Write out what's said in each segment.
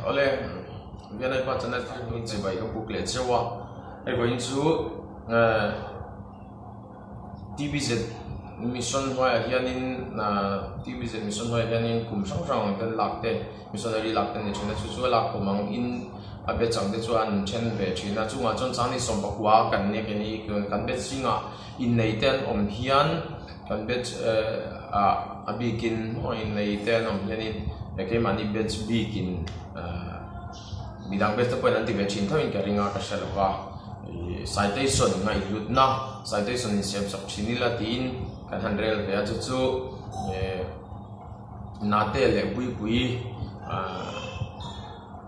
ole viên này bắt chân là mình chỉ vậy cái booklet chứ wa ai có những số TVZ mission hoa hiện in TVZ mission hoa hiện in cùng song song cái lạc tệ missionary lạc tệ này chúng ta chú lạc của mang in à biết chẳng để cho anh chen về chuyện là chúng ta chọn sáng đi sống bạc quá cần này cái này cần biết gì ngã in này tên hiện cần biết bikin in này tên hiện in cái mà đi biết bikin bidang biết tới nanti về chuyện thôi cái ringa cái sao là citation ngay lúc na citation xem sắp chín là tin kan handrel về chu nate le bui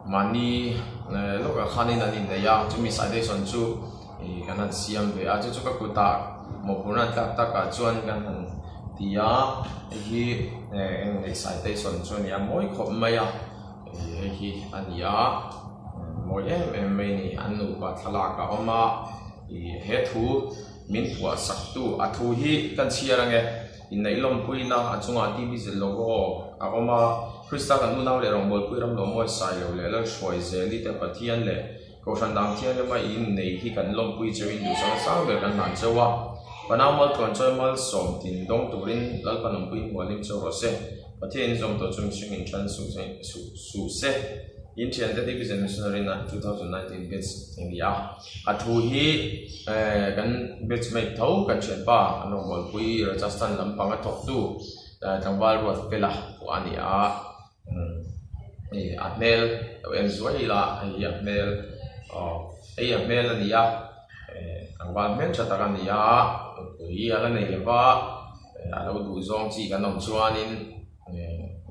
mani lúc cái khani na nin đấy ya chúng mình citation chu kan han siam về chu các cụ ta một cuốn anh ta cả chuan kan han tia hi citation chu ni mỗi khom mai hi anh ya mỗi em này anh nụ và thla cả oma hết thu min phua sắc tu à thu hi kan chia ra nghe in này lom pui na à chung à TVZ logo à oma Krista kan nu nau le rong bol pui ram lo moi sai lo le la shoi ze li te pathian le ko san dang thian le mai in nei hi kan lom pui che in du sang sang le kan nan chewa panau mal kon choi mal som tin dong turin lal panom pui molim cho ro se pathian zom to chung sing in chan su se in thian te TVZ missionary na 2019 batch india a thu hi kan batch mai thau kan chen pa anong bol pui Rajasthan lampang a thok tu tangwal ruat pela ani a atmel en zoi la ai atmel ani a tangwal men cha ta kan ni a pui ala nei lewa alo du zong chi kan nom chuanin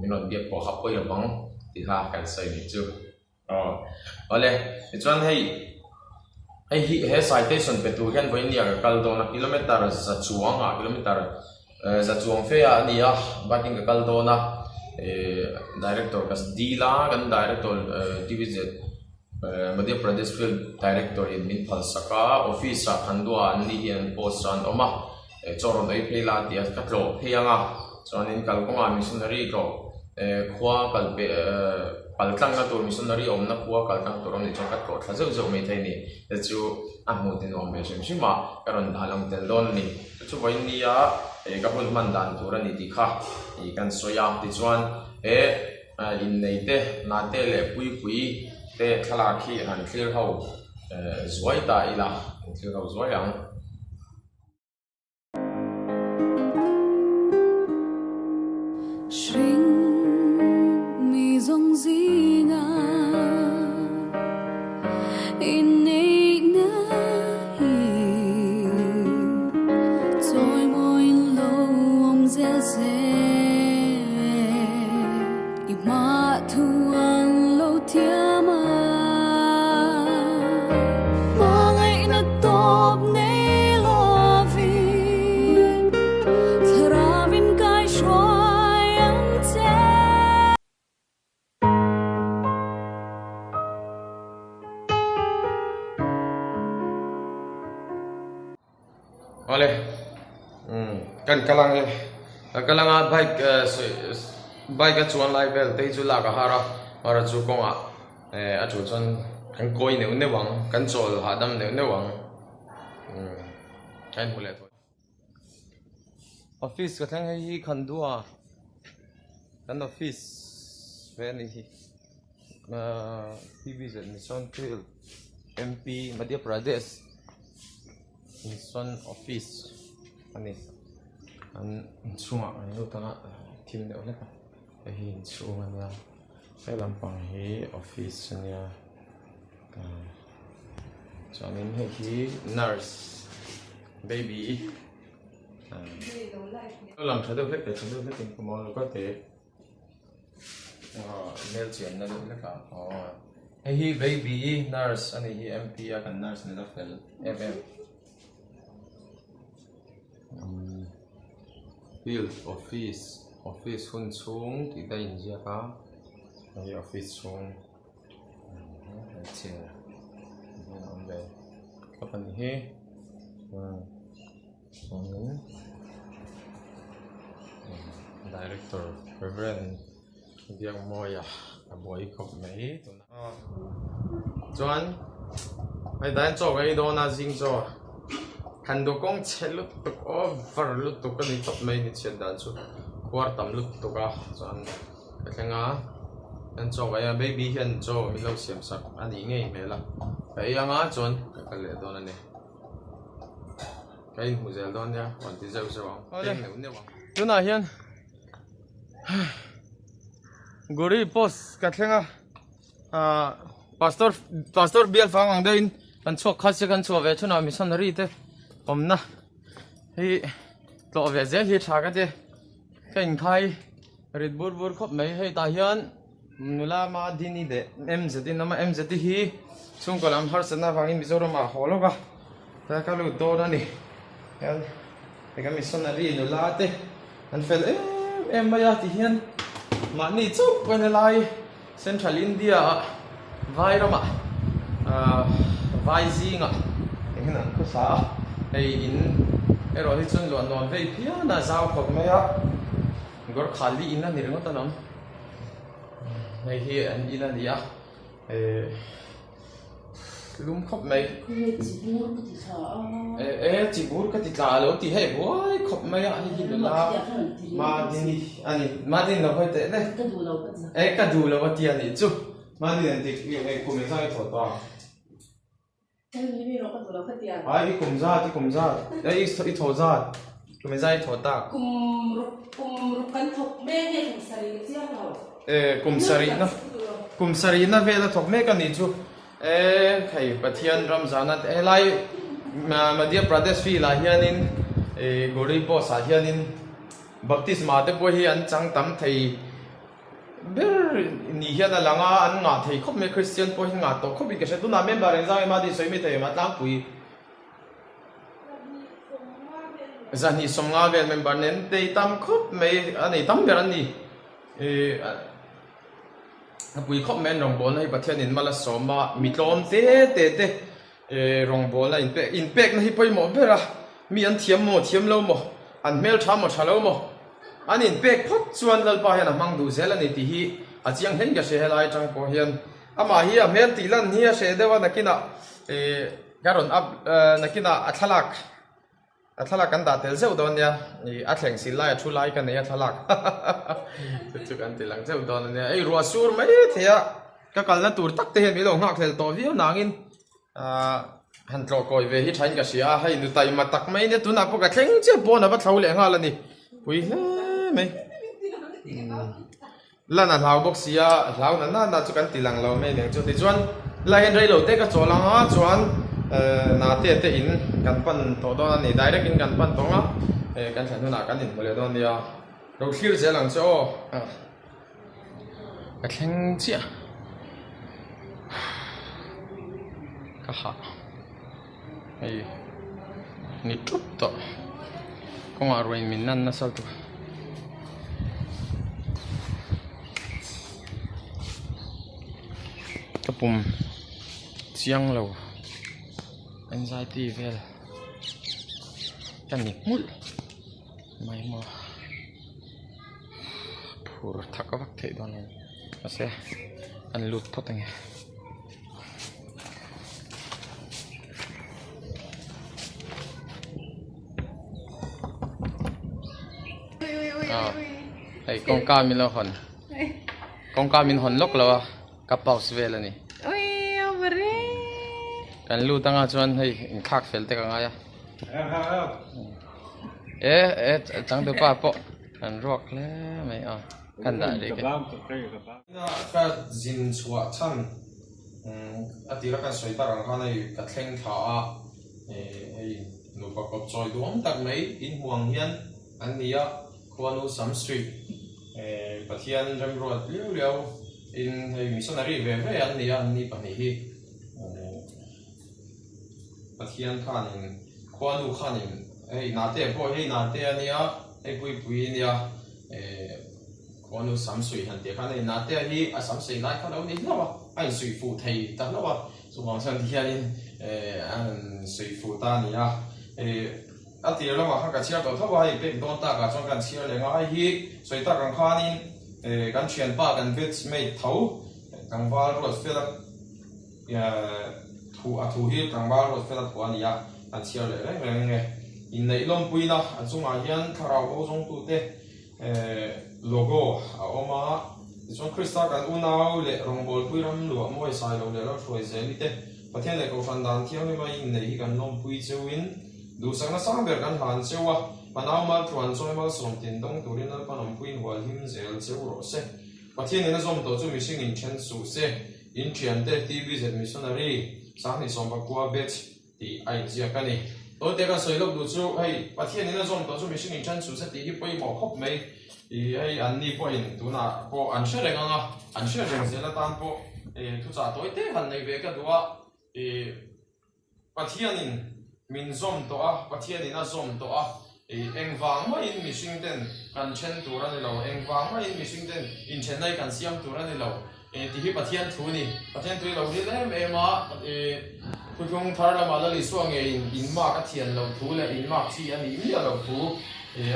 minot biak ko khapoi bang thì ha cần xây đi chưa ole chuan hei citation petu hian voi nia kal do na kilometer za chuang fe a nia baking ka kal do na director kas dila kan director TVZ Madhya Pradesh Field Director in min phal saka office a khandua an ni hian post an oma choron ei phela tia ka tlo pheyanga chuanin kalkonga missionary ko khua kalpe paltang na tur missionary omna khua kaltang tur omni changkat ko thazo zo mai thaini chu amutin om be sim sima karon halang tel don ni chu voinia kapul man dan tur ani ti kha I kan soya ti chuan in nei te na te le pui te thala khi han clear ho zoi ta ila clear ho zoi ang dòng gì ngà in nay na hi rồi môi lâu ông dễ mà thu ăn lâu thiam mà ngày na top nay lo vi thra vin kai shoai ang che ole kan kalanga bike chuan lai vel te chu la ka hara chu konga a chu chon kan koi ne wang kan chol hadam ne wang kan hule thoi office ka thang hi khandua kan office ven hi TVZ mission field MP Madhya Pradesh mission office ani an chunga ani tanga team ne ole ka hi chunga ya sai lampang hi office ania chamin hi nurse baby làm sao đâu hết để chúng tôi hết tình có có thể mail chuyện nó được cả hi baby nurse anh hi MP kan nurse này là phải FM field office hun chung thì đây như ka hi office chung chuyện ông đây các bạn hi Director Reverend Diang Moya boy khop mấy chuan ai dan cho cái đó na zing cho khăn đồ công chết lúc tục over lúc tục cái này khop mấy thì chết dan chu quar tam lúc tục à chuan cái ngã dan cho cái baby hiền cho mình lâu xem sắc anh ấy nghe mẹ là cái ngã chuan cái lệ đó này cái mù dẻo đó nha còn tí dâu sao chỗ nào hiền guri post cái thằng pastor bial phang ang đây kan chok khát se kan chok về chỗ nào missionary thế hôm na hi to về dễ hi thà cái thế cái anh khai red bur khop mấy hay ta hiền nula ma dini de em zati nama em zati hi chung kolam har sana phangin mizoram ma hologa ta ka lu to na ni hiền cái missionary nula te an fel em maya ti hiền mà ni chúc quen lại Central India vai ra mà vai gì ngạ cái này có sao ai in ai rồi thì chân luận luận về phía na sao không mấy á gọi khali in là nhiều người ta nói này thì anh in là gì á lúm khóc mấy chỉ bút cái thịt lạ lâu thì hay quá khóc mấy á thì là mà đi anh mà đi nó hơi tệ đấy cái đủ lâu thì anh chú mà đi thì cái cùng sang thổ to ai cùng ra đấy ít thổ ra cùng sang thổ ta cùng căn thục mê này cùng sari cái gì nào cùng sari nó về là thổ mê cái này chú thầy Pathian Ramzan lai Madhya Pradesh phi là hianin Gori Boss hianin baptisma te poi hi an chang tam thầy ber ni hian la nga an nga thei khop me Christian poi nga to khop ke se tu na member en zai ma di soi mi thei ma tang pui zani som nga vel member nen te tam khop me ani tam ber ani bùi khóc men rong bol này bát thiên in mala soma mitlom te rong bol này impact này bơi mò bera mi an thiam lâu mò an mel tham lâu mò an impact phất chuan lal pa hian mang du zel ani ti hi a chiang hen ka se helai chang po hian ama hi a mel ti lan hi a se dewa nakina garon up nakina athalak kan da tel zeu don ya ni athleng silai thu lai kan ya athalak chu kan ti lang zeu don ya ei ruwa sur mai thea ka kalna tur tak te mi lo ngak thel to viu nangin han tlo koi ve hi thain ka sia hai nu tai ma tak mai ne tu na po ka thleng che po na ba thau le nga la ni pui le mai la na lau box sia lau na chu kan ti lang lo mai ne chu ti chuan la hen rei lo te ka cholang a chuan na te in kan pan to do ni direct in kan pan tonga kan than na kan in mole don dia ro clear je lang cho ka thleng chia ka ha ai ni tut to kong a roin min nan na sal tu kapum chiang lo anxiety vel kan ni mul mai mo phur thak vak thei don ase an lut thotang ai kong ka min lo hon kong ka min hon lok lo ka paus vel ani kan lu tanga chuan hei in khak fel te ka nga ya chang de pa po kan rock le mai kan da de ke ka jin chua chan atira kan soi ta rang khanai ka thleng tha a hei nu pa kop choi duang tak mai in huang hian an nia Kuanu Sam Street Pathian rem road liu in hei missionary ve an nia ni pa ni hi Pathian khanin Kuanu khanin ei na te po hei na te ania ei pui nia Kuanu Sam Street han te khanai na te hi a sam sei lai khan ni lawa ai sui fu thei ta lawa so wang san hianin an sui fu ta nia ati lawa ha ka chia to thawa hi pe don ta ka chong kan chia lenga ai hi soi ta kan khanin kan thian pa kan vets mei thau kangwal ro fela thu hi kangwal ro fela thua nia an chiar le nge in nei lom puina achunga hian tharau ho jong tu te logo a oma chong krista kan unau le rongbol puiram lu moi sai lo le lo throi zeli te pathian le ko fandan thiang ni mai in nei kan lom pui chewin du sang na sang ber kan han chewa panau mal truan choi mal som tin dong turin al panom puin wal him zel cheu ro se pathian ina zom to chu mishing in chen su se in thian te tv z missionary sang ni som ba kwa bet ti ai zia kani to te ka soi lok du chu hei pathian ina zom to chu mishing in chen su se ti hi poi mo khop mai i hei an ni point tu na ko an shere nga an shere zela tan po thu cha toi te han nei ve ka duwa pathian in min zom to a pathian in a zom to a engwang ma in mishing ten kan chen tur ani lo engwang ma in mishing ten in chen nai kan siam tur ani lo ti hi pathian thu ni pathian tu lo ni le ma thu thong thar la ma la li suang in ma ka thian lo thu le in ma chi ani mi lo thu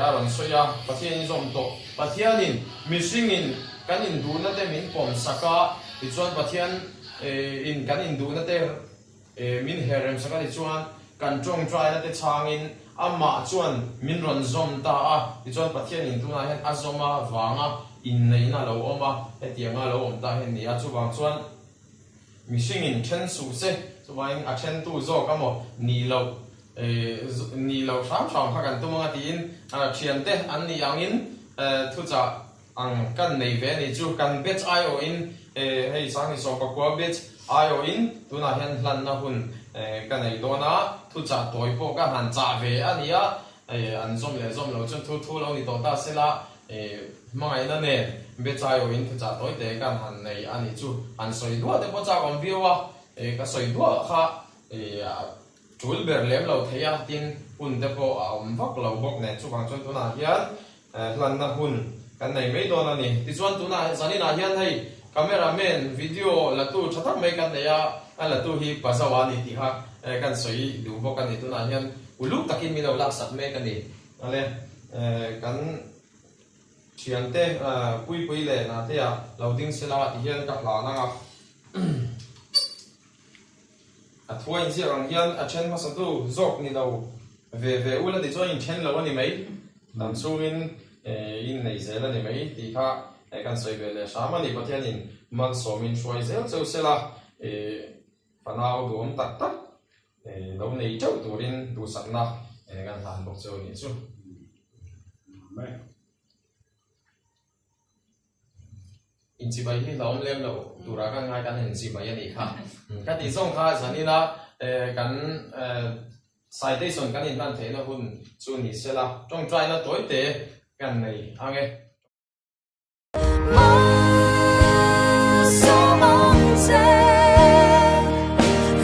aron soya pathian in zom to pathian in mishing in kan in du na te min pom saka ti chuan pathian in kan in du na te min herem saka ti chuan kan chong trai na te changin amma chuan min ron zom ta a ti chuan pathian in tu na hen azoma wanga in nei na lo oma hetianga lo om ta hen ni a chu wang chuan mishing in chen su se chuan a chen tu zo kamo ni lo sam ha kan tu manga tin a thian te an ni angin thu cha ang kan nei ve ni chu kan bet ai o in hei sang ni so pa kwa bet ai o in tu na hen hlan na hun kan nei do na thu cha toi po ka han cha ve ania an zom le zom lo chu thu lo ni to ta sela mangai na ne bet ai o in thu cha toi te kan han nei ani chu an soi do te po cha kon biwa ka soi do kha chul ber lem lo theya tin hun te po om vak lo bok ne chu bang chon tu na hian hlan na hun kan nei mei do na ni ti chuan tu na zani na hian hei cameraman video la tu thatak mai kan neya ala tu hi pasawani ti ha kan soi du bok kan ni tu na hian ulu takin mi lo lak sak me kan ni ale kan thian te pui le na te ya loading sela ti hian ka hla na nga a thuain zia rang hian a chen ma sa tu zok ni lo ve ula di join chen lo ani mai dam sungin in nei zela ni mai ti kha kan soi ve le sama ni pathian in mal somin shwai zel cheu sela panau dum tak tak lo nei chau turin du sakna kan han bok cheu ni chu in chi bai hi laom lem lo tura kan ngai kan hin chi bai ani kha ka ti song kha zani la kan citation kan in ban the na hun chu ni sela tong trai na toi te kan nei ange so mong che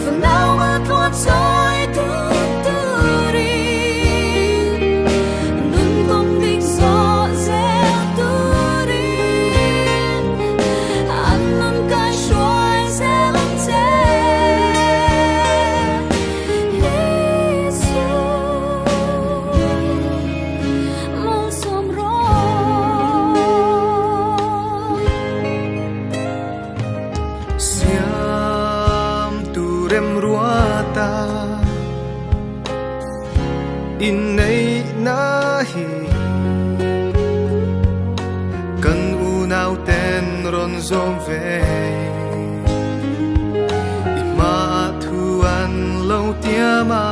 for now I thought joy to ri nun công đích so zel tu ri an nam kai shoai zel che mong som ro in nei na hi kan unaw ten ron zom ve i ma thuan lo tia ma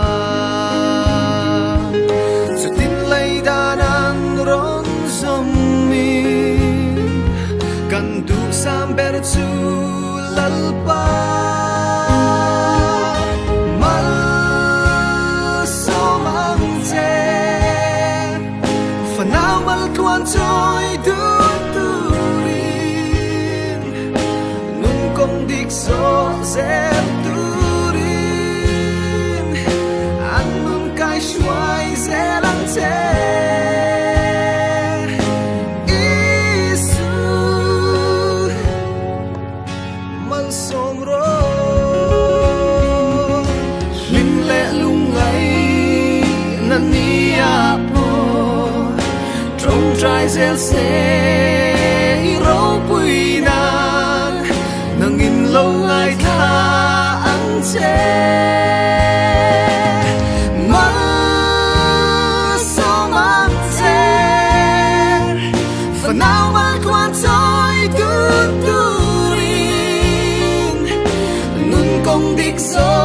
chu tin lai danan ron zom mi kan du sam ber chu lalpa joy du turin nun công đích so zem turin an nun kai shuai zelang che isu man som ro lim le lung ai nan nia trai zel se ro pui nan nang phần nào mà quan tôi tuturin nun kong dik so